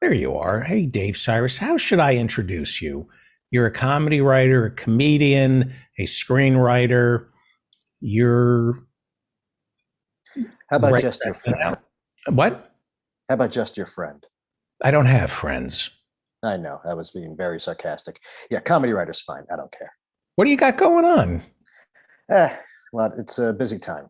There you are. Hey, Dave Sirus. How should I introduce you? You're a comedy writer, a comedian, a screenwriter. You're How you about write just your friend? SNL. What? How about just your friend? I don't have friends. I know I was being very sarcastic. Yeah, comedy writer's fine. I don't care. What do you got going on? Eh, it's a busy time.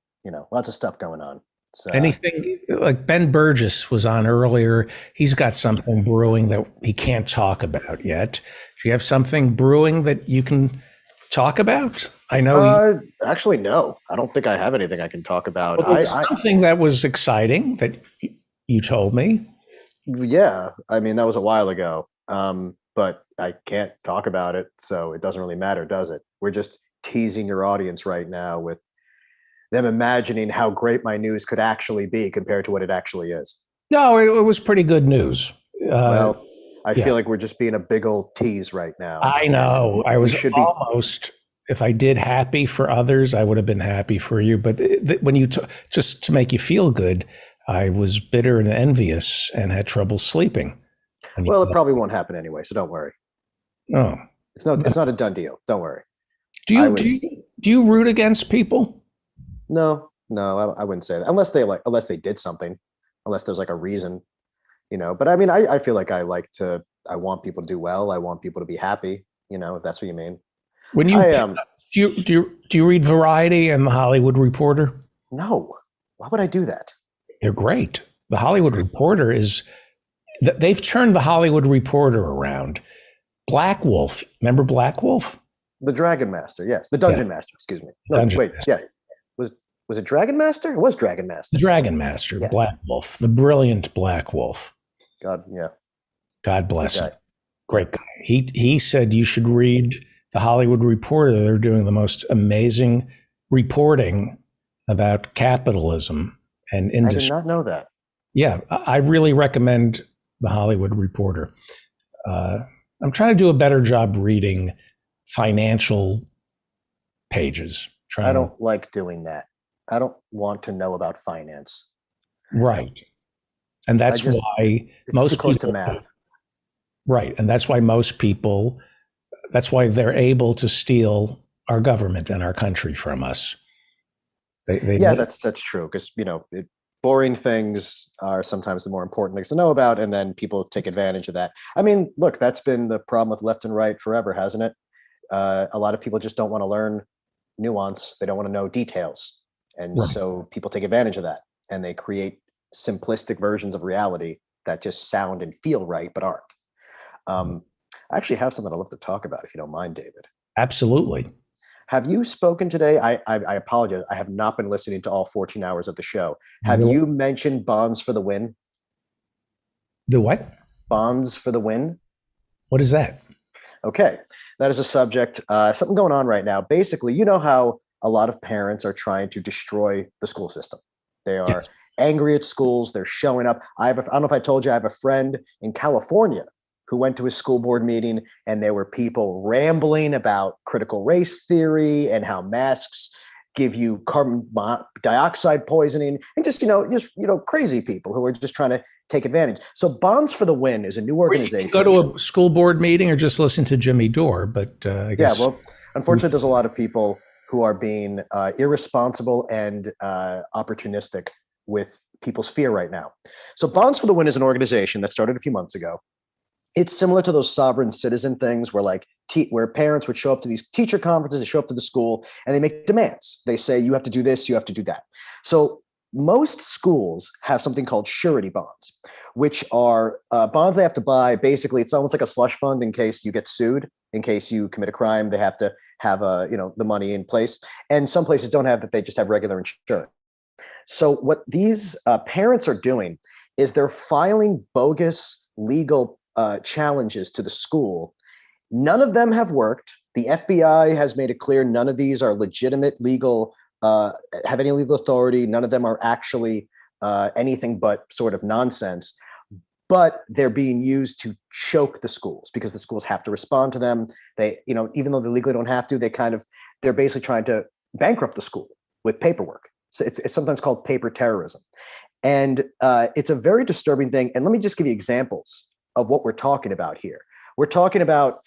Lots of stuff going on. It's Anything like Ben Burgess was on earlier. He's got something brewing that he can't talk about yet. Do you have something brewing that you can talk about? I know actually no. I don't think I have anything I can talk about. well, there was something that was exciting that you told me. Yeah, I mean that was a while ago. But I can't talk about it, so it doesn't really matter, does it? We're just teasing your audience right now with them imagining how great my news could actually be compared to what it actually is. No, it was pretty good news. Uh, Well, I yeah, feel like we're just being a big old tease right now, I and know. I we was should be. almost, if I did happy for others, I would have been happy for you. But when just to make you feel good, I was bitter and envious and had trouble sleeping. When you, Well, it probably won't happen anyway, so don't worry. oh, It's not a done deal. Don't worry. do I you do was you do you root against people? no, I wouldn't say that unless they did something, unless there's like a reason, But I mean, I feel like I want people to do well. I want people to be happy, if that's what you mean. When you I do you read Variety and The Hollywood Reporter? No. Why would I do that? They're great. The Hollywood Reporter is they've turned The Hollywood Reporter around. Black Wolf, remember Black Wolf? The Dragon Master, yes, the Yeah, Dungeon Master. Excuse me. No, Dungeon wait, Master. yeah, was was it Dragon Master? It was Dragon The Master. Dragon Master, Yeah. Black Wolf, the brilliant Black Wolf. God, yeah, God good bless him. guy. Yeah. Great guy. He said you should read the Hollywood Reporter. They're doing the most amazing reporting about capitalism and I did industry. not know that. Yeah, I really recommend the Hollywood Reporter. Uh, I'm trying to do a better job reading financial pages. I Trying don't like doing that. I don't want to know about finance. right, and I that's just why It's too most close to people math. right, and that's why most people that's why they're able to steal our government and our country from us. They Yeah, that's true because boring things are sometimes the more important things to know about, and then people take advantage of that. I mean, look, that's been the problem with left and right forever, hasn't it? A lot of people just don't want to learn nuance; they don't want to know details, and right. so people take advantage of that, and they create simplistic versions of reality that just sound and feel right but aren't. Um, I actually have something I'd love to talk about if you don't mind, David. Absolutely. Have you spoken today? I apologize. I have not been listening to all 14 hours of the show. Have Really? you mentioned bonds for the win? The what? Bonds for the win? What is that? Okay, that is a subject. Something going on right now. Basically, you know how a lot of parents are trying to destroy the school system. They Yes. are angry at schools. They're showing up. I don't know if I told you, I have a friend in California who went to a school board meeting, and there were people rambling about critical race theory and how masks give you carbon dioxide poisoning, and just crazy people who are just trying to take advantage. So Bonds for the Win is a new Or you can go organization. to a school board meeting or just listen to Jimmy Dore, but I Yeah, guess well, unfortunately, there's a lot of people who are being irresponsible and opportunistic with people's fear right now. So, Bonds for the Win is an organization that started a few months ago. It's similar to those sovereign citizen things where where parents would show up to these teacher conferences, they show up to the school and they make demands. They say you have to do this, you have to do that. So most schools have something called surety bonds, which are bonds they have to buy. Basically, it's almost like a slush fund in case you get sued, in case you commit a crime. They have to have the money in place, and some places don't have that. They just have regular insurance. So what these parents are doing is they're filing bogus legal challenges to the school. None of them have worked. The FBI has made it clear none of these are legitimate legal, have any legal authority. None of them are actually anything but sort of nonsense. But they're being used to choke the schools because the schools have to respond to them. Even though they legally don't have to, they're basically trying to bankrupt the school with paperwork. So it's sometimes called paper terrorism. And it's a very disturbing thing. And let me just give you examples of what we're talking about here. We're talking about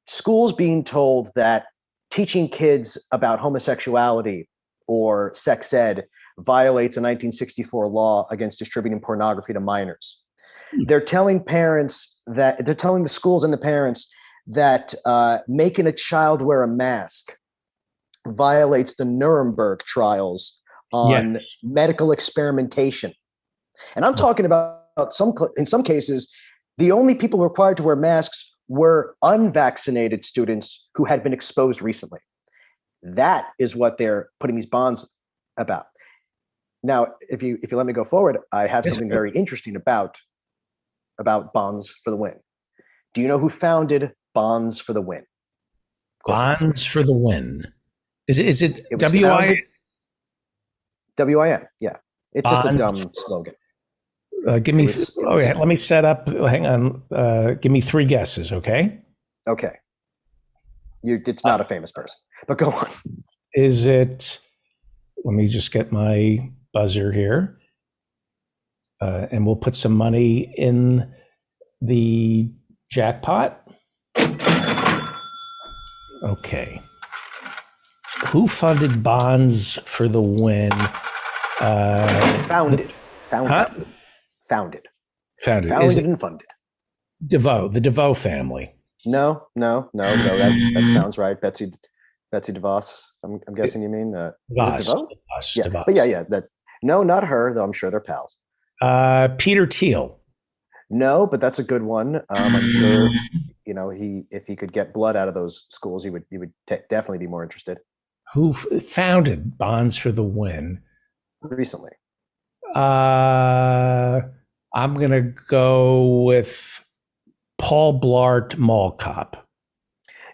schools being told that teaching kids about homosexuality or sex ed violates a 1964 law against distributing pornography to minors. They're telling the schools and the parents that making a child wear a mask violates the Nuremberg trials on medical experimentation. And I'm talking about in some cases, the only people required to wear masks were unvaccinated students who had been exposed recently. That is what they're putting these bonds about. Now, if you let me go forward, I have something very interesting about Bonds for the Win. Do you know who founded Bonds for the Win? Bonds for the Win. Is it WIN? WIN, yeah. It's Bonds. Just a dumb slogan. Let me set up. Hang on. Give me 3 guesses, okay? Okay. It's not a famous person, but go on. Is it? Let me just get my buzzer here, and we'll put some money in the jackpot. Okay. Who funded Bonds for the Win? Founded. Founded And funded. The DeVoe family. No. That sounds right. Betsy DeVos. I'm guessing you mean DeVos. Yeah, DeVos. But yeah. No, not her. Though I'm sure they're pals. Peter Thiel. No, but that's a good one. I'm sure. If he could get blood out of those schools, he would definitely be more interested. Who founded Bonds for the Win? Recently. I'm going to go with Paul Blart Mall Cop.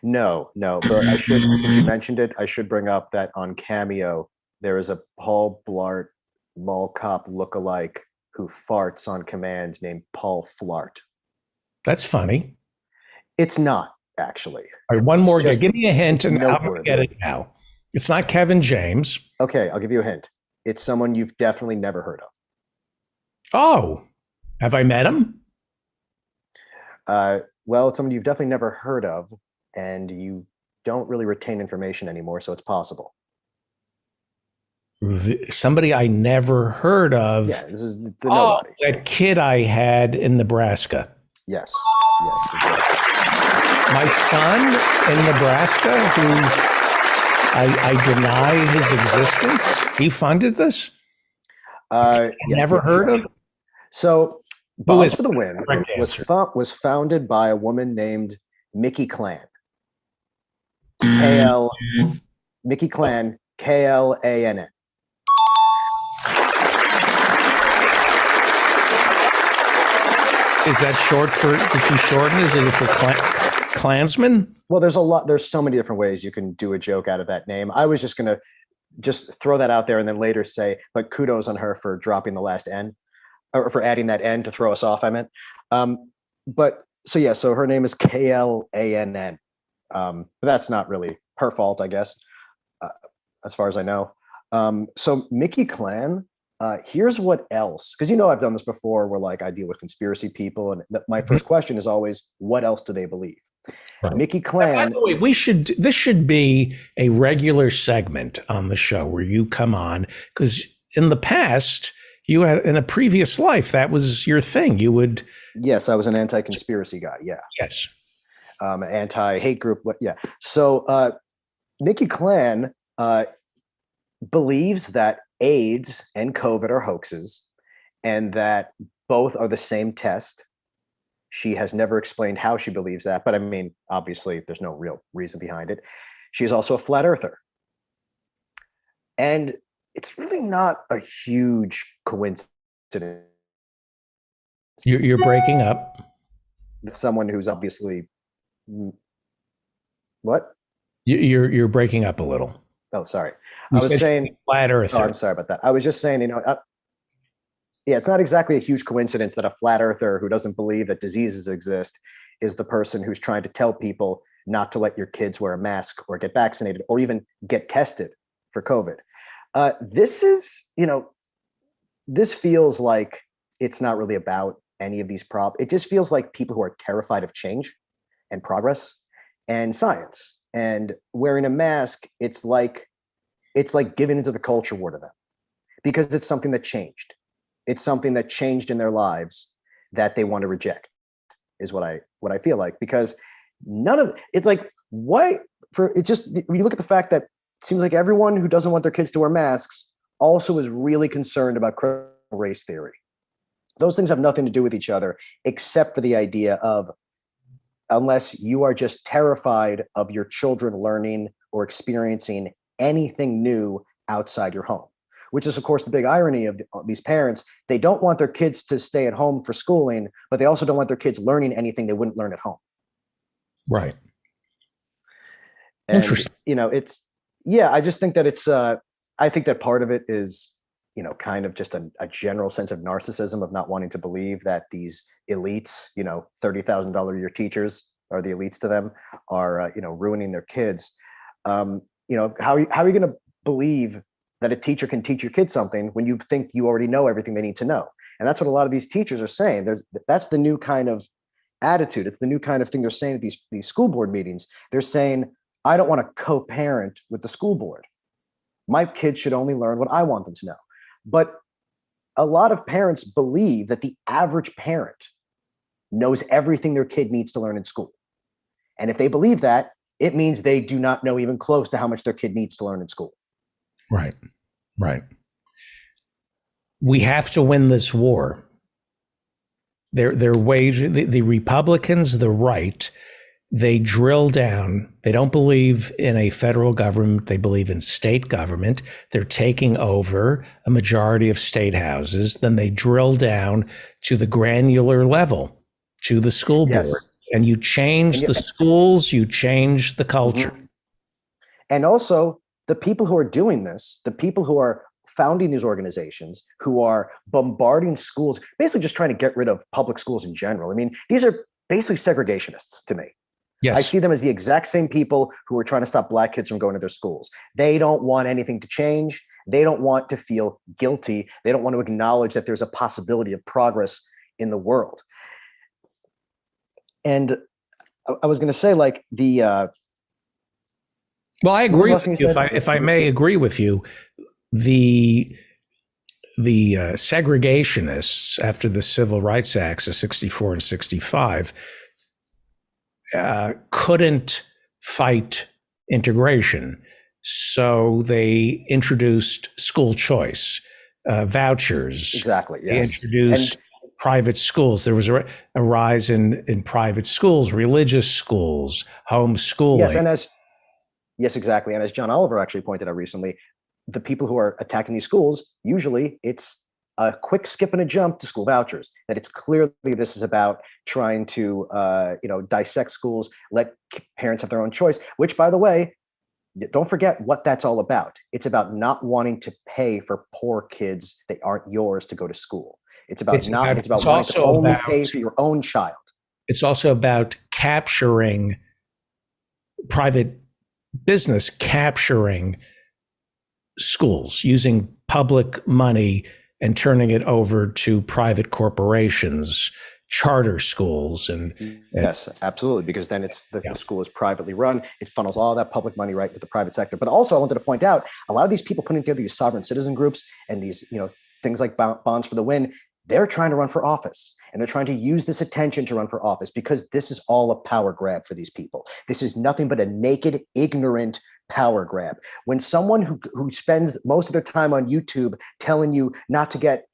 No, but I should, since you mentioned it, I should bring up that on Cameo, there is a Paul Blart Mall Cop lookalike who farts on command named Paul Flart. That's funny. It's not, actually. All right, one more guy. Give me a hint and I'm going to get it now. It's not Kevin James. Okay, I'll give you a hint. It's someone you've definitely never heard of. Oh, have I met him? Well, it's someone you've definitely never heard of, and you don't really retain information anymore, so it's possible. Somebody I never heard of. Yeah, it's a nobody. That kid I had in Nebraska. Yes, exactly. My son in Nebraska, who I deny his existence. He funded this? Never heard of? So Bonds for the Win was founded by a woman named Mickey Klan. Mickey Klan, Klann. Is that short for, did she shorten? Is it for Klansman? Well, there's so many different ways you can do a joke out of that name. I was just going to throw that out there and then later say, but kudos on her for dropping the last N, or for adding that N to throw us off, I meant. So her name is Klann. But that's not really her fault, I guess, as far as I know. So Mickey Klan, here's what else, because I've done this before where I deal with conspiracy people, and my first question is always, what else do they believe? Right. Mickey Klan. By the way, this should be a regular segment on the show where you come on, because in the past, you had, in a previous life, that was your thing. You would. Yes, I was an anti-conspiracy guy. Yeah. Yes. Anti-hate group. Yeah. So Mickey Klan believes that AIDS and COVID are hoaxes, and that both are the same test. She has never explained how she believes that, but I mean, obviously, there's no real reason behind it. She's also a flat earther. And it's really not a huge coincidence. You're breaking up. Someone who's obviously what? You're breaking up a little. Oh, sorry. I was saying flat earther. Oh, I'm sorry about that. I was just saying, it's not exactly a huge coincidence that a flat earther who doesn't believe that diseases exist is the person who's trying to tell people not to let your kids wear a mask or get vaccinated or even get tested for COVID. This feels like it's not really about any of these it just feels like people who are terrified of change and progress and science. And wearing a mask, it's like giving into the culture war to them, because it's something that changed. It's something that changed in their lives that they want to reject, is what I feel like. Because none of it's like, why for it just when you look at the fact that it seems like everyone who doesn't want their kids to wear masks also is really concerned about critical race theory. Those things have nothing to do with each other, except for the idea of, unless you are just terrified of your children learning or experiencing anything new outside your home, which is, of course, the big irony of these parents. They don't want their kids to stay at home for schooling, but they also don't want their kids learning anything they wouldn't learn at home. Right. And, Interesting. I just think that I think that part of it is, kind of just a general sense of narcissism, of not wanting to believe that these elites, $30,000 a year teachers are the elites to them, are, ruining their kids. How are you going to believe that a teacher can teach your kids something when you think you already know everything they need to know? And that's what a lot of these teachers are saying. That's the new kind of attitude. It's the new kind of thing they're saying at these school board meetings. They're saying, I don't want to co-parent with the school board. My kids should only learn what I want them to know. But a lot of parents believe that the average parent knows everything their kid needs to learn in school. And if they believe that, it means they do not know even close to how much their kid needs to learn in school. Right. Right. We have to win this war. They're waging the Republicans, the right. They drill down. They don't believe in a federal government. They believe in state government. They're taking over a majority of state houses. Then they drill down to the granular level, to the school board. Yes. And you change the schools, you change the culture. Mm-hmm. And also, the people who are doing this, the people who are founding these organizations, who are bombarding schools, basically just trying to get rid of public schools in general. I mean, these are basically segregationists to me. Yes. I see them as the exact same people who are trying to stop Black kids from going to their schools. They don't want anything to change. They don't want to feel guilty. They don't want to acknowledge that there's a possibility of progress in the world. And I was going to say, like, well, I agree with you. If I may agree with you, the segregationists after the Civil Rights Acts of 64 and 65 couldn't fight integration. So they introduced school choice, vouchers. Exactly, yes. They introduced private schools. There was a rise in private schools, religious schools, homeschooling. Yes, exactly. And as John Oliver actually pointed out recently, the people who are attacking these schools, usually it's a quick skip and a jump to school vouchers. That it's clearly this is about trying to dissect schools, let parents have their own choice, which, by the way, don't forget what that's all about. It's about not wanting to pay for poor kids that aren't yours to go to school. It's about wanting to only pay for your own child. It's also about capturing private business, capturing schools, using public money and turning it over to private corporations, charter schools. Yes, absolutely, because then the school is privately run. It funnels all that public money right to the private sector. But also, I wanted to point out, a lot of these people putting together these sovereign citizen groups and these things like Bonds for the Win, they're trying to run for office. And they're trying to use this attention to run for office, because this is all a power grab for these people. This is nothing but a naked, ignorant power grab. When someone who spends most of their time on YouTube telling you not to get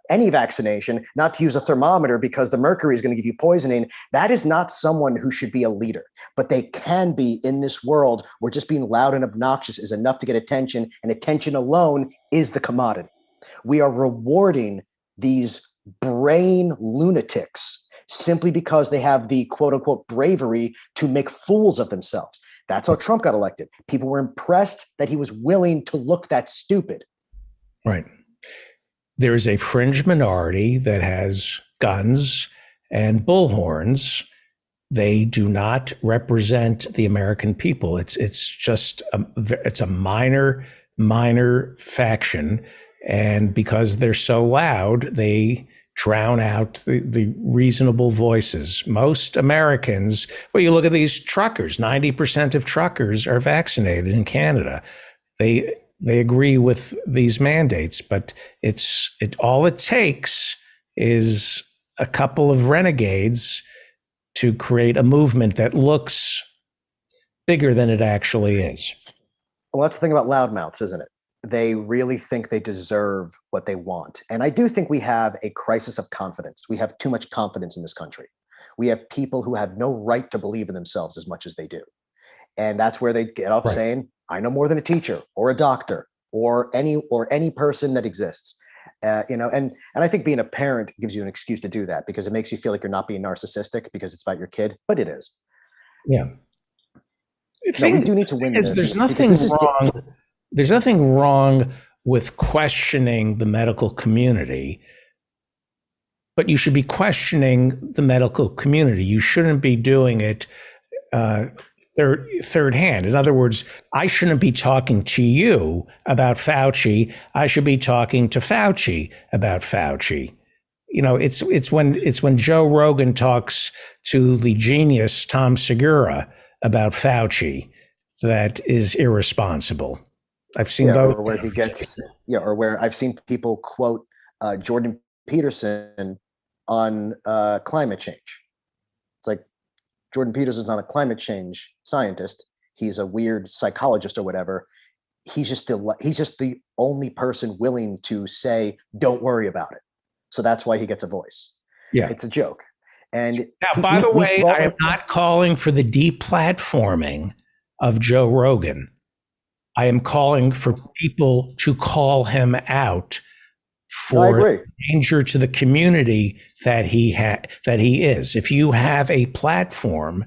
any vaccination, not to use a thermometer because the mercury is going to give you poisoning, that is not someone who should be a leader. But they can be in this world where just being loud and obnoxious is enough to get attention, and attention alone is the commodity. We are rewarding these brain lunatics simply because they have the quote unquote bravery to make fools of themselves. That's how Trump got elected. People were impressed that he was willing to look that stupid. Right. There is a fringe minority that has guns and bullhorns. They do not represent the American people. It's just it's a minor faction. And because they're so loud, they drown out the reasonable voices. Most Americans, well, you look at these truckers, 90% of truckers are vaccinated in Canada. They agree with these mandates, but all it takes is a couple of renegades to create a movement that looks bigger than it actually is. Well, that's the thing about loudmouths, isn't it? They really think they deserve what they want. And I do think we have a crisis of confidence. We have too much confidence in this country. We have people who have no right to believe in themselves as much as they do. And that's where they get off saying, I know more than a teacher or a doctor or any person that exists. And I think being a parent gives you an excuse to do that, because it makes you feel like you're not being narcissistic because it's about your kid, but it is. Yeah. No, we do need to win this. There's nothing wrong with questioning the medical community, but you should be questioning the medical community. You shouldn't be doing it third hand. In other words, I shouldn't be talking to you about Fauci. I should be talking to Fauci about Fauci. You know, it's when Joe Rogan talks to the genius Tom Segura about Fauci that is irresponsible. I've seen those. Or where he gets, or where I've seen people quote Jordan Peterson on climate change. It's like, Jordan Peterson's not a climate change scientist. He's a weird psychologist or whatever. He's just the only person willing to say, don't worry about it. So that's why he gets a voice. Yeah. It's a joke. And now, by the way, I am not calling for the deplatforming of Joe Rogan. I am calling for people to call him out for danger to the community that he is. If you have a platform,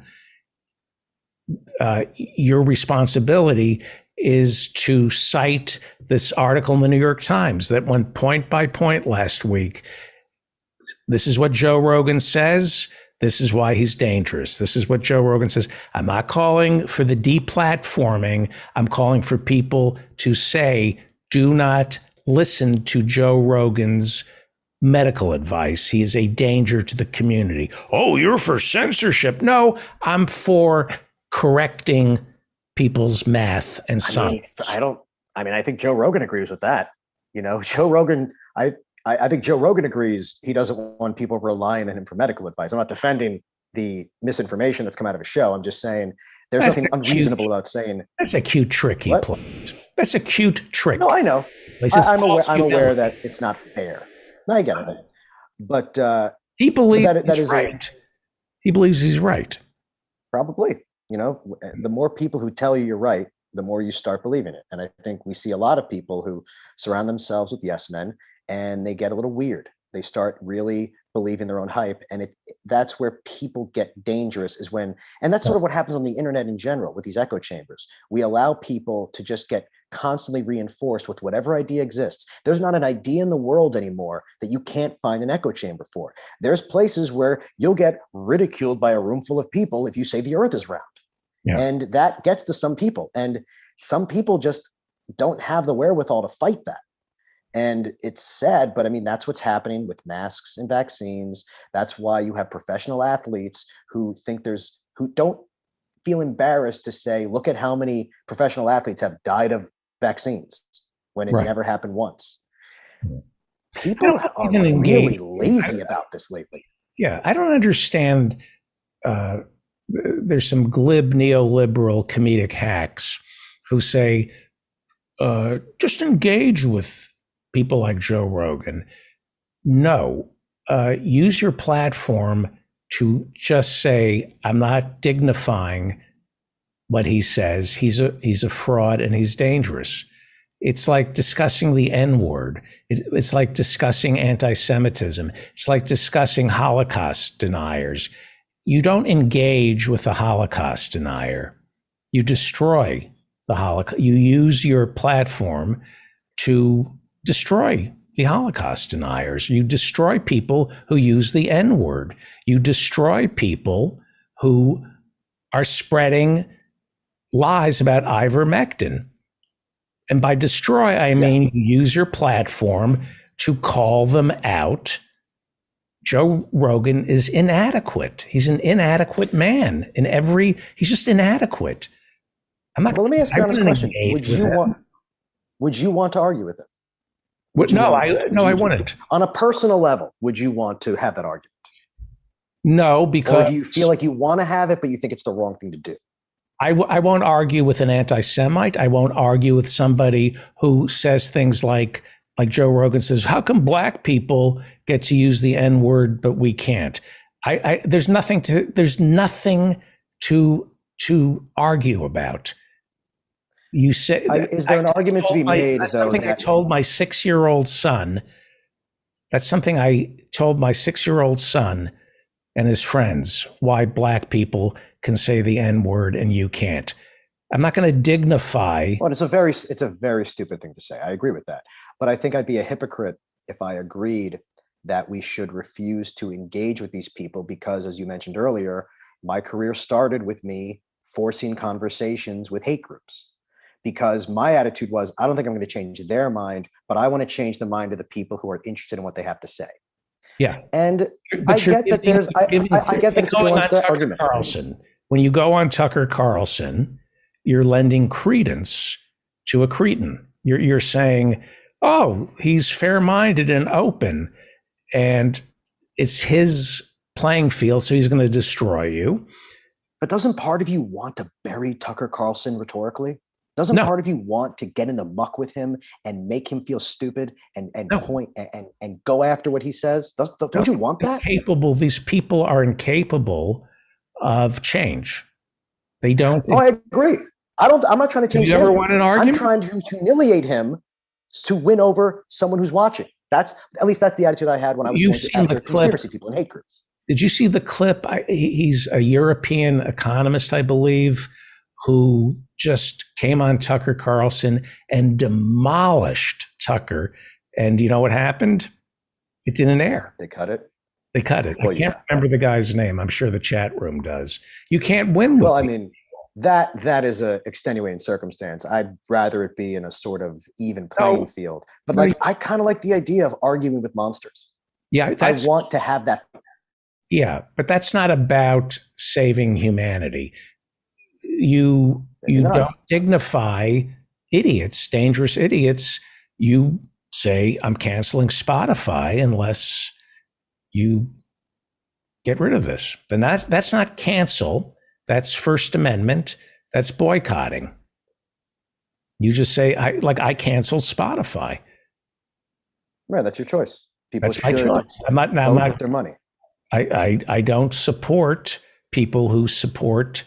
your responsibility is to cite this article in the New York Times that went point by point last week. This is what Joe Rogan says. This is why he's dangerous. This is what Joe Rogan says. I'm not calling for the deplatforming. I'm calling for people to say, do not listen to Joe Rogan's medical advice. He is a danger to the community. Oh, you're for censorship. No, I'm for correcting people's math and science. I think Joe Rogan agrees with that. Joe Rogan, I think Joe Rogan agrees he doesn't want people relying on him for medical advice. I'm not defending the misinformation that's come out of his show. I'm just saying there's nothing unreasonable about saying. That's a cute trick he plays. That's a cute trick. No, I know. I'm aware that it's not fair. I get it. But he believes he's right. He believes he's right. Probably. The more people who tell you you're right, the more you start believing it. And I think we see a lot of people who surround themselves with yes men, and they get a little weird. They start really believing their own hype. And that's where people get dangerous and that's sort of what happens on the internet in general with these echo chambers. We allow people to just get constantly reinforced with whatever idea exists. There's not an idea in the world anymore that you can't find an echo chamber for. There's places where you'll get ridiculed by a room full of people if you say the earth is round. Yeah. And that gets to some people. And some people just don't have the wherewithal to fight that. And it's sad, but that's what's happening with masks and vaccines. That's why you have professional athletes who don't feel embarrassed to say, look at how many professional athletes have died of vaccines when it never happened once. People are really lazy about this lately. Yeah, I don't understand. There's some glib neoliberal comedic hacks who say, just engage with people like Joe Rogan. No, use your platform to just say, I'm not dignifying what he says. He's a fraud and he's dangerous. It's like discussing the N-word. It's like discussing anti-Semitism. It's like discussing Holocaust deniers. You don't engage with the Holocaust denier. You destroy the Holocaust. You use your platform to destroy the Holocaust deniers. You destroy people who use the N-word. You destroy people who are spreading lies about ivermectin. And by destroy, I mean you use your platform to call them out Joe Rogan is inadequate. He's an inadequate man he's just inadequate. I'm not. Well, let me ask you an honest question. Would you want to argue with him? I wouldn't. On a personal level, would you want to have that argument? No, because. Or do you feel like you want to have it, but you think it's the wrong thing to do? I won't argue with an anti-Semite. I won't argue with somebody who says things like Joe Rogan says, how come black people get to use the N-word, but we can't? There's nothing to argue about. You say, is there an argument to be made? That's something I told my 6-year-old son. That's something I told my 6-year-old son and his friends, why black people can say the N-word and you can't. I'm not going to dignify. Well, it's a very stupid thing to say. I agree with that. But I think I'd be a hypocrite if I agreed that we should refuse to engage with these people because, as you mentioned earlier, my career started with me forcing conversations with hate groups. Because my attitude was, I don't think I'm going to change their mind, but I want to change the mind of the people who are interested in what they have to say. Yeah. And I get that it's a nuanced argument. Carlson. When you go on Tucker Carlson, you're lending credence to a cretin. You're saying, oh, he's fair-minded and open, and it's his playing field, so he's going to destroy you. But doesn't part of you want to bury Tucker Carlson rhetorically? Doesn't part of you want to get in the muck with him and make him feel stupid and point and go after what he says? Don't you want that? These people are incapable of change. They don't. Oh, I agree. I'm not trying to change him. You ever want an argument? I'm trying to humiliate him to win over someone who's watching. That's the attitude I had when I was going after conspiracy people and hate groups. Did you see the clip? He's a European economist, I believe, who just came on Tucker Carlson and demolished Tucker. And you know what happened? It didn't air. They cut it. Well, I can't remember the guy's name. I'm sure the chat room does. You can't win. Well, I mean, that is a extenuating circumstance. I'd rather it be in a sort of even playing field. But I kind of like the idea of arguing with monsters. Yeah, I want to have that. Yeah, but that's not about saving humanity. You don't dignify idiots, dangerous idiots. You say, I'm canceling Spotify unless you get rid of this. Then that's not cancel. That's First Amendment. That's boycotting. You just say, I canceled Spotify. Right, that's your choice. People that's my choice. I'm not their money. I don't support people who support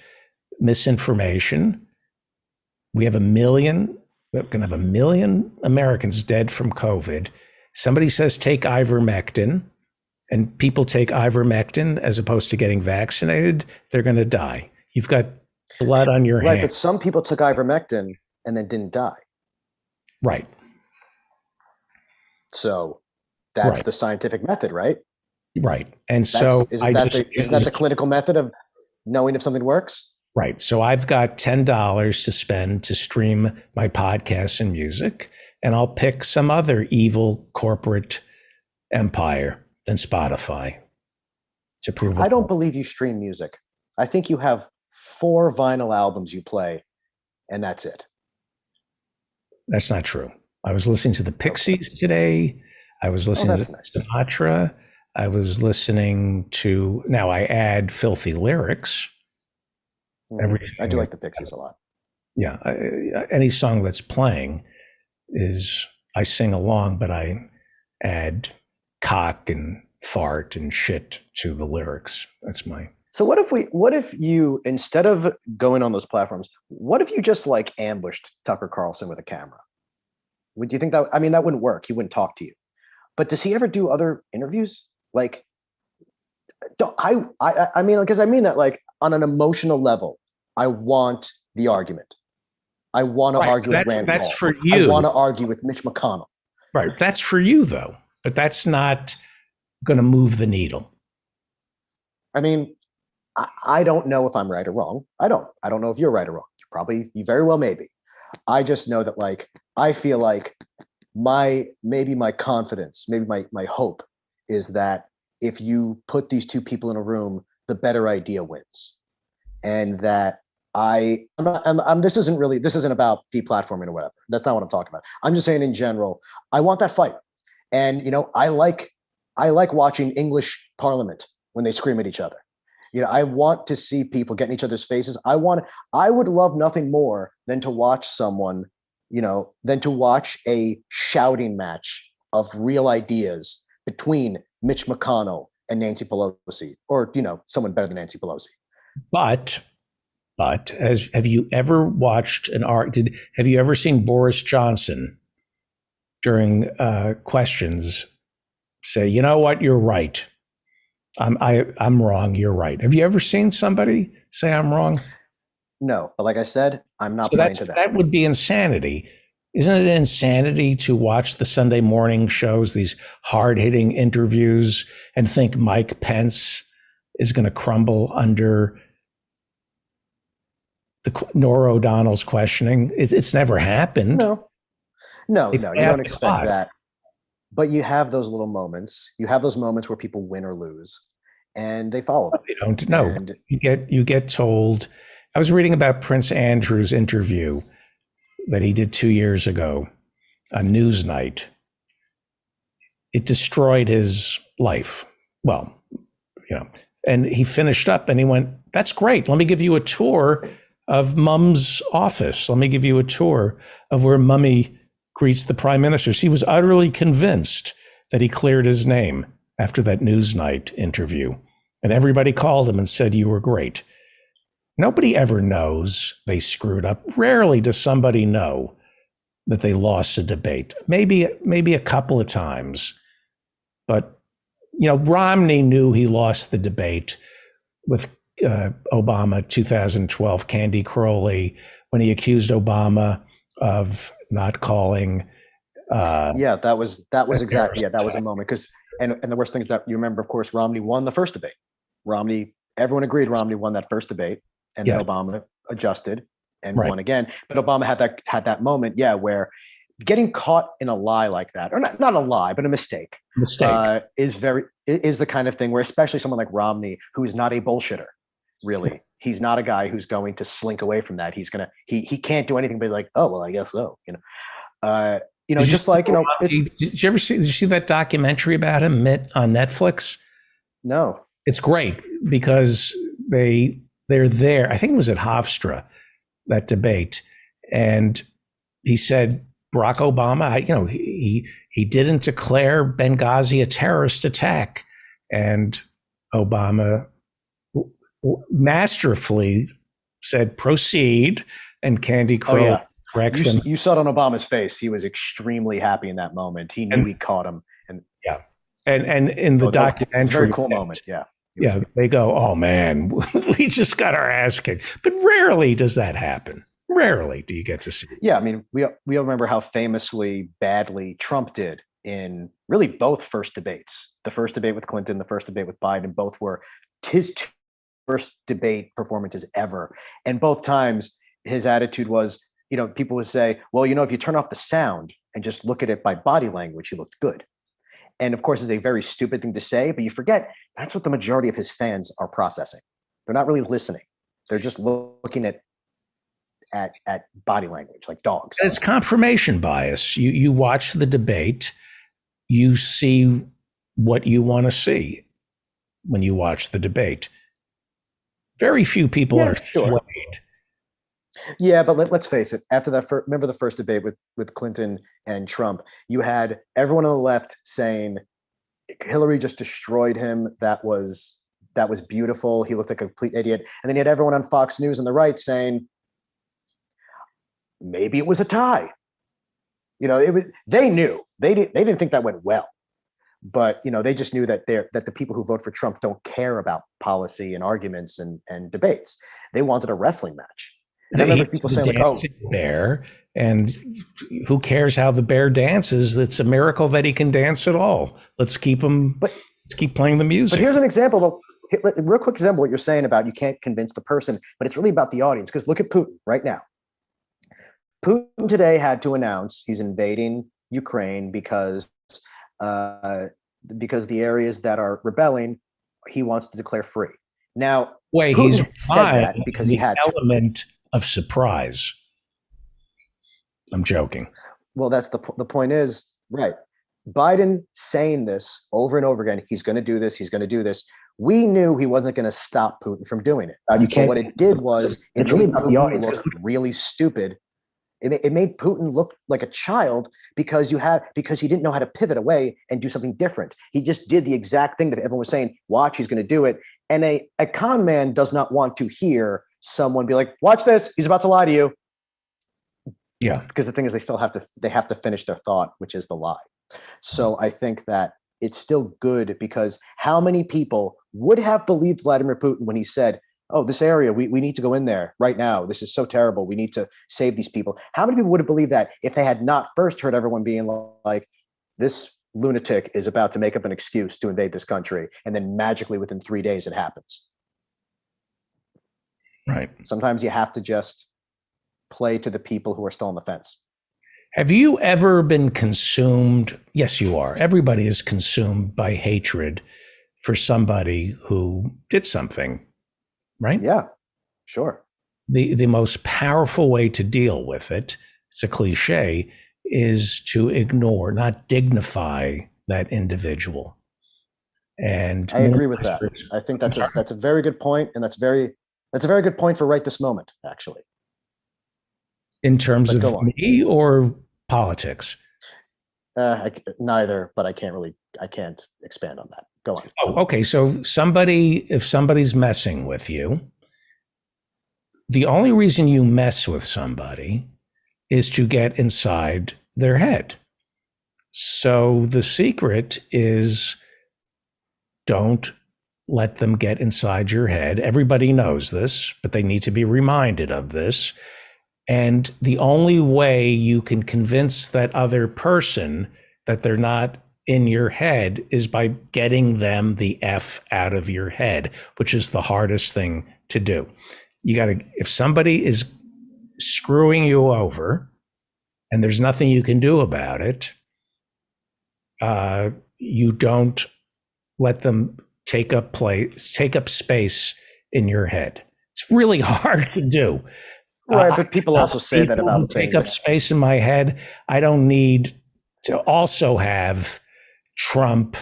misinformation. We're going to have 1 million Americans dead from COVID. Somebody says take ivermectin, and people take ivermectin as opposed to getting vaccinated, they're going to die. You've got blood on your hands. Right, but some people took ivermectin and then didn't die. Right. So that's the scientific method, right? Right. And so isn't that the clinical method of knowing if something works? Right. So I've got $10 to spend to stream my podcasts and music, and I'll pick some other evil corporate empire than Spotify to prove it. I don't believe you stream music. I think you have 4 vinyl albums you play, and that's it. That's not true. I was listening to the Pixies today. I was listening to Sinatra. I was listening to, now I add filthy lyrics. I do like the Pixies a lot. Yeah. Any song that's playing I sing along, but I add cock and fart and shit to the lyrics. That's my. So what if you, instead of going on those platforms, what if you just ambushed Tucker Carlson with a camera? Would you think that, that wouldn't work. He wouldn't talk to you. But does he ever do other interviews? Because I mean that on an emotional level, I want the argument. I want to argue with Rand Paul. That's for you. I want to argue with Mitch McConnell. Right. That's for you, though. But that's not going to move the needle. I mean, I don't know if I'm right or wrong. I don't know if you're right or wrong. You very well may be. I just know that I feel like my confidence, maybe my hope is that if you put these two people in a room, the better idea wins. And that this isn't about deplatforming or whatever. That's not what I'm talking about. I'm just saying in general, I want that fight. And, I like watching English Parliament when they scream at each other. I want to see people get in each other's faces. I would love nothing more than to watch someone, than to watch a shouting match of real ideas between Mitch McConnell and Nancy Pelosi, or, someone better than Nancy Pelosi. But have you ever watched have you ever seen Boris Johnson during questions say, you know what, you're right. I'm wrong. You're right. Have you ever seen somebody say I'm wrong? No, but like I said, I'm not playing to that. That would be insanity. Isn't it insanity to watch the Sunday morning shows, these hard-hitting interviews, and think Mike Pence is going to crumble under Norah O'Donnell's questioning? It's never happened. No, you don't expect that. But you have those little moments. You have those moments where people win or lose, and they follow them. They don't know. And you get told. I was reading about Prince Andrew's interview that he did 2 years ago on Newsnight. It destroyed his life. Well, and he finished up and he went, "That's great. Let me give you a tour of Mum's office. Let me give you a tour of where Mummy greets the prime ministers." He was utterly convinced that he cleared his name after that Newsnight interview. And everybody called him and said, "You were great." Nobody ever knows they screwed up. Rarely does somebody know that they lost a debate. Maybe a couple of times. But, Romney knew he lost the debate with Obama 2012, Candy Crowley, when he accused Obama of not calling. That was exactly, that was a moment. Because, and the worst thing is that you remember, of course, Romney won the first debate. Everyone agreed Romney won that first debate, and then Obama adjusted and won again. But Obama had that moment, where getting caught in a lie like that, or not a lie, but a mistake, is the kind of thing where, especially someone like Romney, who is not a bullshitter, really, he's not a guy who's going to slink away from that. He can't do anything but like, oh well, I guess so. Did you see that documentary about him on Netflix? No. It's great because they're there. I think it was at Hofstra, that debate, and he said Barack Obama, he didn't declare Benghazi a terrorist attack, and Obama masterfully said proceed, and Candy Crow corrects him. You saw it on Obama's face. He was extremely happy in that moment. He knew he caught him. And in the documentary, it's a very cool moment. Yeah, they go, "Oh man, we just got our ass kicked." But rarely does that happen. Rarely do you get to see it. Yeah, I mean, we all remember how famously badly Trump did in really both first debates. The first debate with Clinton, the first debate with Biden, both were his two first debate performances ever. And both times his attitude was, people would say, well, if you turn off the sound and just look at it by body language, he looked good. And of course, it's a very stupid thing to say, but you forget that's what the majority of his fans are processing. They're not really listening. They're just looking at body language, like dogs. It's confirmation bias. You watch the debate, you see what you want to see when you watch the debate. Very few people are swayed. Yeah, but let's face it. After that, remember the first debate with Clinton and Trump, you had everyone on the left saying Hillary just destroyed him. That was beautiful. He looked like a complete idiot. And then you had everyone on Fox News on the right saying maybe it was a tie. They knew they didn't think that went well, but they just knew that the people who vote for Trump don't care about policy and arguments and debates. They wanted a wrestling match. And I remember people saying, like, "Oh, bear," and who cares how the bear dances? It's a miracle that he can dance at all. Let's keep playing the music. But here's an example. Real quick example, what you're saying about you can't convince the person, but it's really about the audience. Because look at Putin right now. Putin today had to announce he's invading Ukraine because because the areas that are rebelling, he wants to declare free. Now, Way Putin he's said that because he the had to. element of surprise. I'm joking. Well, that's the point is, right. Biden saying this over and over again, he's going to do this, he's going to do this. We knew he wasn't going to stop Putin from doing it. You can't. But what it did was it really made about the Putin audience, look really stupid. It made Putin look like a child because he didn't know how to pivot away and do something different. He just did the exact thing that everyone was saying, watch, he's going to do it. And a con man does not want to hear someone be like, watch this, he's about to lie to you. Yeah. Because the thing is, they have to finish their thought, which is the lie. So I think that it's still good, because how many people would have believed Vladimir Putin when he said, oh, this area, we need to go in there right now. This is so terrible. We need to save these people. How many people would have believed that if they had not first heard everyone being like, this lunatic is about to make up an excuse to invade this country, and then magically within 3 days it happens? Right. Sometimes you have to just play to the people who are still on the fence. Have you ever been consumed? Yes, you are. Everybody is consumed by hatred for somebody who did something, right? Yeah, sure. The most powerful way to deal with it, it's a cliche, is to ignore, not dignify that individual. And I agree with that. I think that's a very good point, and that's a very good point for right this moment, actually. In terms of me or politics? Neither, but I can't expand on that. Go on. Oh, okay. So if somebody's messing with you, the only reason you mess with somebody is to get inside their head. So the secret is, don't let them get inside your head. Everybody knows this, but they need to be reminded of this. And the only way you can convince that other person that they're not in your head is by getting them the F out of your head, which is the hardest thing to do. If somebody is screwing you over and there's nothing you can do about it, you don't let them take up space in your head. It's really hard to do. Right, but people also say that about things. Take up space in my head. I don't need to also have Trump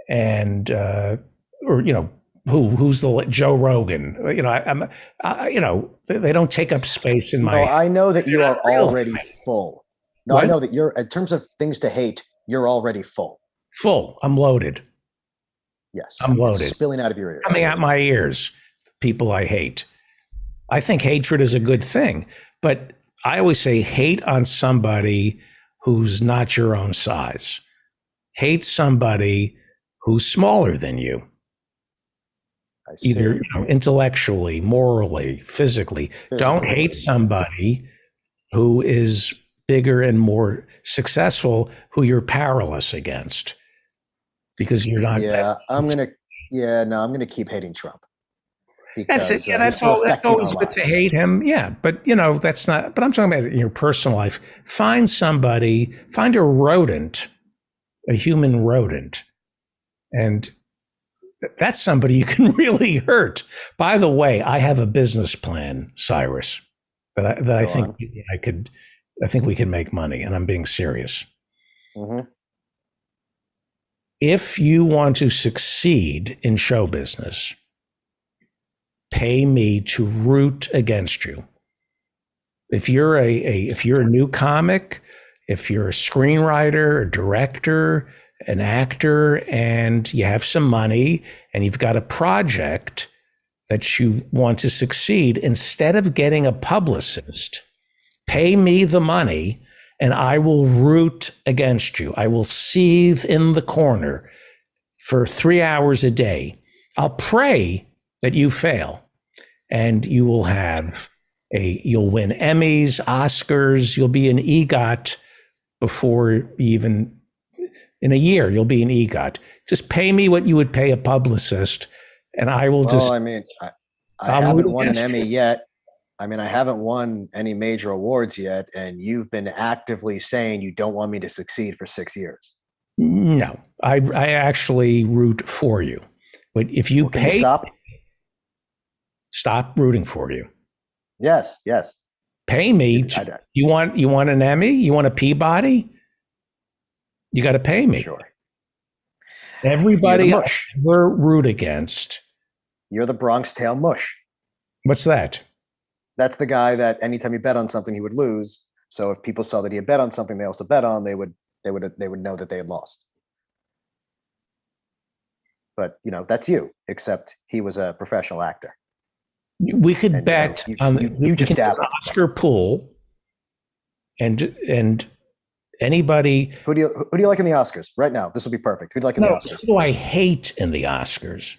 and who's the Joe Rogan. They don't take up space in my head. I know that you are already full. No, what? I know that you're, in terms of things to hate, you're already full. Full. I'm loaded. Yes, I'm loaded. It's spilling out of your ears. Coming out my ears. People I hate. I think hatred is a good thing, but I always say hate on somebody who's not your own size. Hate somebody who's smaller than you. Either intellectually, morally, physically. Don't hate somebody who is bigger and more successful, who you're powerless against, because you're not. Yeah, I'm gonna keep hating Trump. That's always good to hate him. Yeah, but that's not. But I'm talking about in your personal life. Find a rodent, a human rodent, and that's somebody you can really hurt. By the way, I have a business plan, Sirus, that I think I think we can make money, and I'm being serious. Mm-hmm. If you want to succeed in show business, pay me to root against you. If you're a new comic, if you're a screenwriter, a director, an actor, and you have some money and you've got a project that you want to succeed, instead of getting a publicist, pay me the money and I will root against you. I will seethe in the corner for 3 hours a day. I'll pray that you fail, and you will you'll win Emmys, Oscars, you'll be an EGOT before even in a year, you'll be an EGOT. Just pay me what you would pay a publicist, and I will just. Well, I mean, I haven't won an Emmy yet. I mean, I haven't won any major awards yet, and you've been actively saying you don't want me to succeed for 6 years. No, I actually root for you. But if you Can you pay, stop rooting for you. Yes, Pay me. You want an Emmy? You want a Peabody? You got to pay me. Sure. Everybody we're root against. You're the Bronx Tale mush. What's that? That's the guy that anytime he bet on something, he would lose. So if people saw that he had bet on something they also bet on, they would know that they had lost. But that's you, except he was a professional actor. We could bet on you just dab an Oscar pool, and anybody. Who do you like in the Oscars right now? This will be perfect. Who do you like in the Oscars? Who do I hate in the Oscars?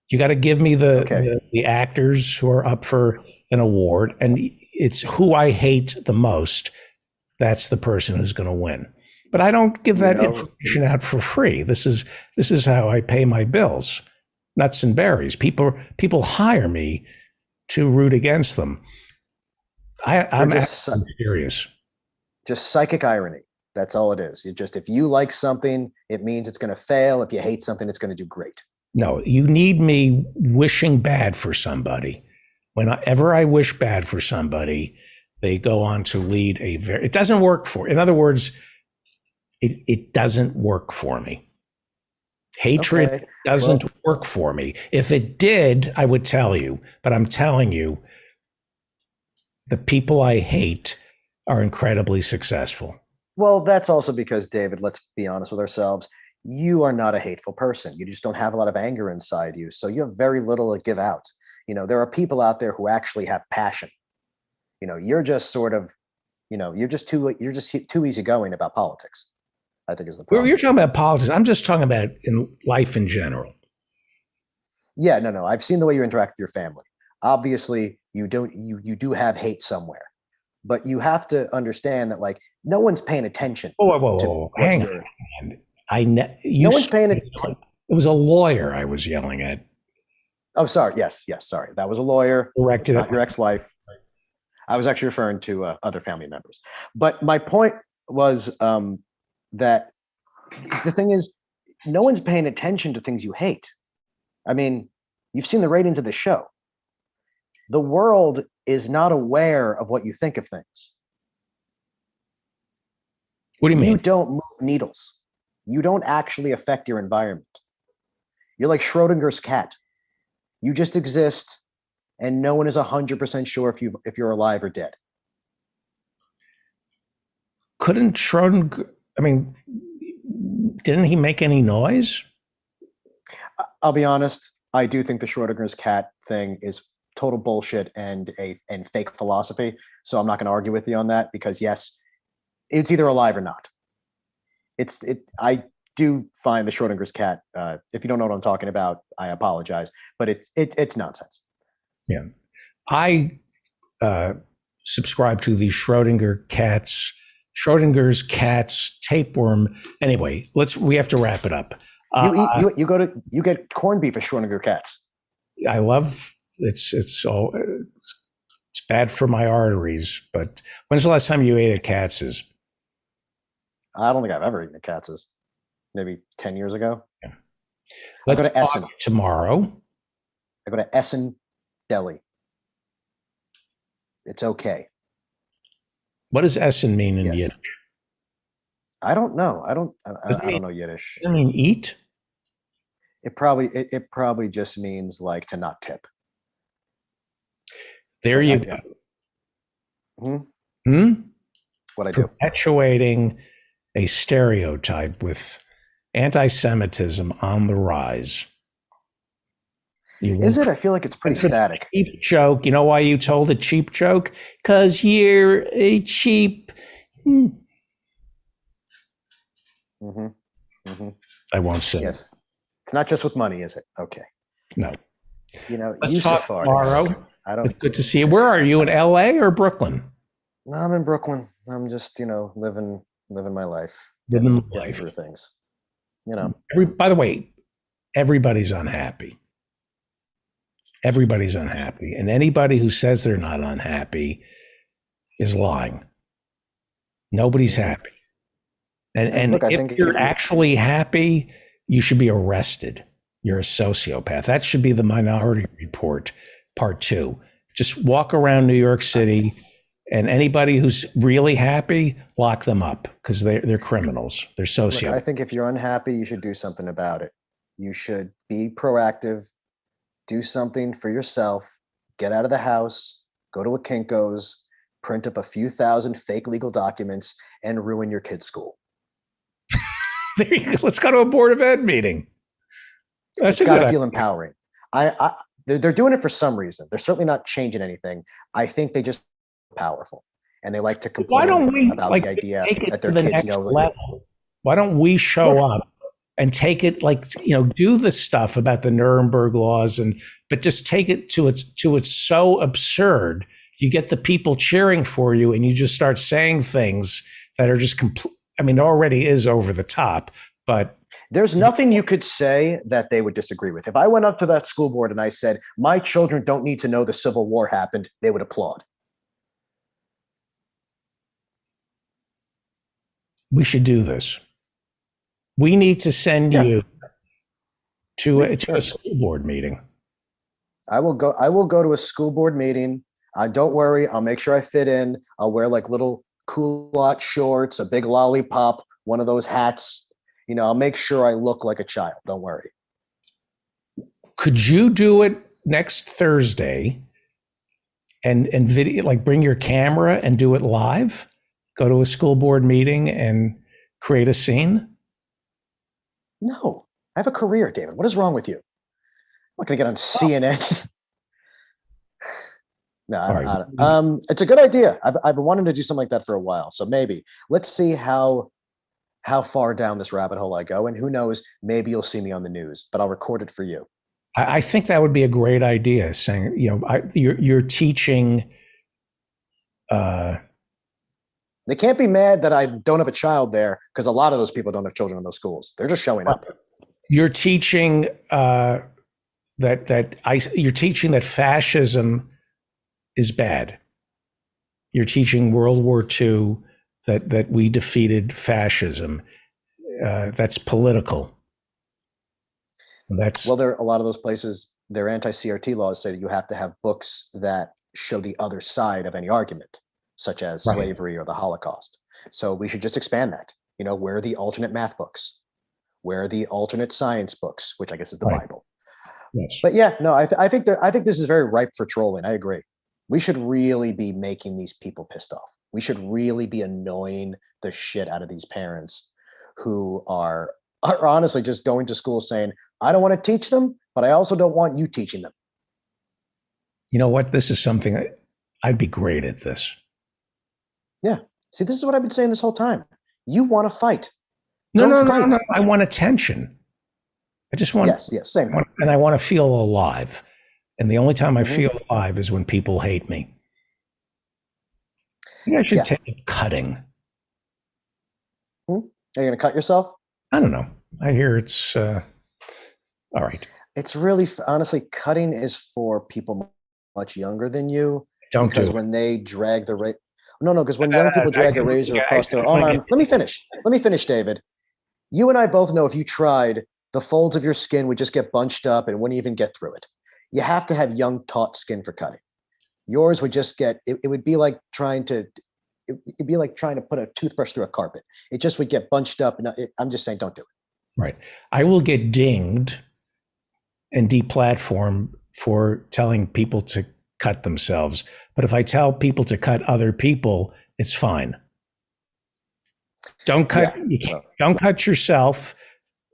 You got to give me the actors who are up for an award, and it's who I hate the most. That's the person who's going to win. But I don't give that information out for free. This is how I pay my bills. Nuts and berries. People hire me to root against them. I'm just serious. Just psychic irony. That's all it is. If you like something, it means it's going to fail. If you hate something, it's going to do great. No, you need me wishing bad for somebody. Whenever I wish bad for somebody, they go on to lead it doesn't work for. In other words, it doesn't work for me. Hatred doesn't work for me. If it did, I would tell you, but I'm telling you, the people I hate are incredibly successful. Well, that's also because, David, let's be honest with ourselves. You are not a hateful person. You just don't have a lot of anger inside you. So you have very little to give out. There are people out there who actually have passion. You're just sort of, you're just too easygoing about politics, I think is the problem. Well, you're talking about politics. I'm just talking about in life in general. Yeah, no. I've seen the way you interact with your family. Obviously, you do have hate somewhere, but you have to understand that no one's paying attention. Whoa. Hang on. No one's paying attention. It was a lawyer I was yelling at. Oh, sorry. Yes. Sorry. That was a lawyer. Directed at your ex-wife. I was actually referring to other family members. But my point was that the thing is, no one's paying attention to things you hate. I mean, you've seen the ratings of the show. The world is not aware of what you think of things. What do you mean? You don't move needles. You don't actually affect your environment. You're like Schrodinger's cat. You just exist, and no one is 100% sure if you're alive or dead. Couldn't Schrodinger? I mean, didn't he make any noise? I'll be honest. I do think the Schrodinger's cat thing is total bullshit and fake philosophy. So I'm not going to argue with you on that because yes, it's either alive or not. I do find the Schrodinger's cat. If you don't know what I'm talking about, I apologize, but it's nonsense. Yeah, I subscribe to the Schrodinger's cats tapeworm. Anyway, we have to wrap it up. You get corned beef at Schrodinger cats. I love it's bad for my arteries. But when's the last time you ate at Katz's? I don't think I've ever eaten at Katz's. Maybe 10 years ago. Yeah. I go to Essen tomorrow. I go to Essen Deli. It's okay. What does Essen mean in Yiddish? I don't know. I don't know Yiddish. I mean, eat. It probably just means like to not tip. There you go. What I do? Perpetuating a stereotype with anti-Semitism on the rise. Is it? I feel like it's pretty static. Cheap joke. You know why you told a cheap joke? Because you're a cheap. I won't say. Yes. It's not just with money, is it? Okay. No. Let's talk tomorrow. It's good to see you. Where are you, in LA or Brooklyn? No, I'm in Brooklyn. I'm just, living my life. Living life. Through things. By the way, everybody's unhappy. Everybody's unhappy. And anybody who says they're not unhappy is lying. Nobody's happy. And Look, I if think you're actually happy, you should be arrested. You're a sociopath. That should be the Minority Report, part 2. Just walk around New York City, and anybody who's really happy, lock them up because they're criminals. They're look, I sociopaths. think if you're unhappy, you should do something about it. You should be proactive, do something for yourself, get out of the house, go to a Kinko's, print up a few thousand fake legal documents, and ruin your kid's school. There you go. Let's go to a Board of Ed meeting. That's It's got to good feel idea. empowering. They're doing it for some reason. They're certainly not changing anything. I think they just powerful, and they like to Why don't complain we about like the idea take it that to their the kids next know. level? Why don't we show up and take it do the stuff about the Nuremberg laws but just take it to it's so absurd. You get the people cheering for you and you just start saying things that are just it already is over the top, but There's nothing you could say that they would disagree with. If I went up to that school board and I said, my children don't need to know the Civil War happened, they would applaud. we should do this. We need to send you to a school board meeting. I will go to a school board meeting. Don't worry, I'll make sure I fit in. I'll wear like little culotte shorts, a big lollipop, one of those hats. I'll make sure I look like a child. Don't worry. Could you do it next Thursday and video, like bring your camera and do it live? Go to a school board meeting and create a scene? No, I have a career, David. What is wrong with you? I'm not going to get on CNN. No, it's a good idea. I've been wanting to do something like that for a while. So maybe let's see how far down this rabbit hole I go. And who knows, maybe you'll see me on the news, but I'll record it for you. I think that would be a great idea, saying, you're teaching. They can't be mad that I don't have a child there because a lot of those people don't have children in those schools. They're just showing up. You're teaching you're teaching that fascism is bad. You're teaching World War II that we defeated fascism. That's political. There are a lot of those places. Their anti-CRT laws say that you have to have books that show the other side of any argument, such as slavery or the Holocaust. So we should just expand that. Where are the alternate math books? Where are the alternate science books, which I guess is the Bible? Yes. But yeah, no, I think this is very ripe for trolling. I agree. We should really be making these people pissed off. We should really be annoying the shit out of these parents who are honestly just going to school saying, I don't want to teach them, but I also don't want you teaching them. You know what? This is something I'd be great at this. Yeah. See, this is what I've been saying this whole time. You want to fight. No. I want attention. I just want. Yes, same thing. And I want to feel alive. And the only time I feel alive is when people hate me. Maybe I should take cutting. Are you going to cut yourself? I don't know. I hear it's all right. It's really, honestly, cutting is for people much younger than you. Don't do it. When they drag the razor. No, because when young people drag a razor across their arm. Let me finish, David. You and I both know if you tried, the folds of your skin would just get bunched up and wouldn't even get through it. You have to have young, taut skin for cutting. Yours would just get, it would be like trying to put a toothbrush through a carpet. It just would get bunched up. And I'm just saying, don't do it. Right. I will get dinged and deplatformed for telling people to cut themselves. But if I tell people to cut other people, it's fine. Don't cut. Don't cut yourself.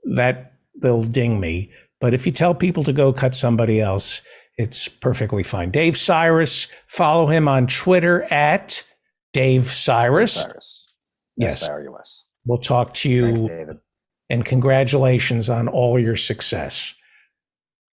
That they'll ding me. But if you tell people to go cut somebody else, it's perfectly fine. Dave Sirus, follow him on Twitter at Dave Sirus. Yes. S-I-R-U-S. We'll talk to you. Thanks, David. And congratulations on all your success.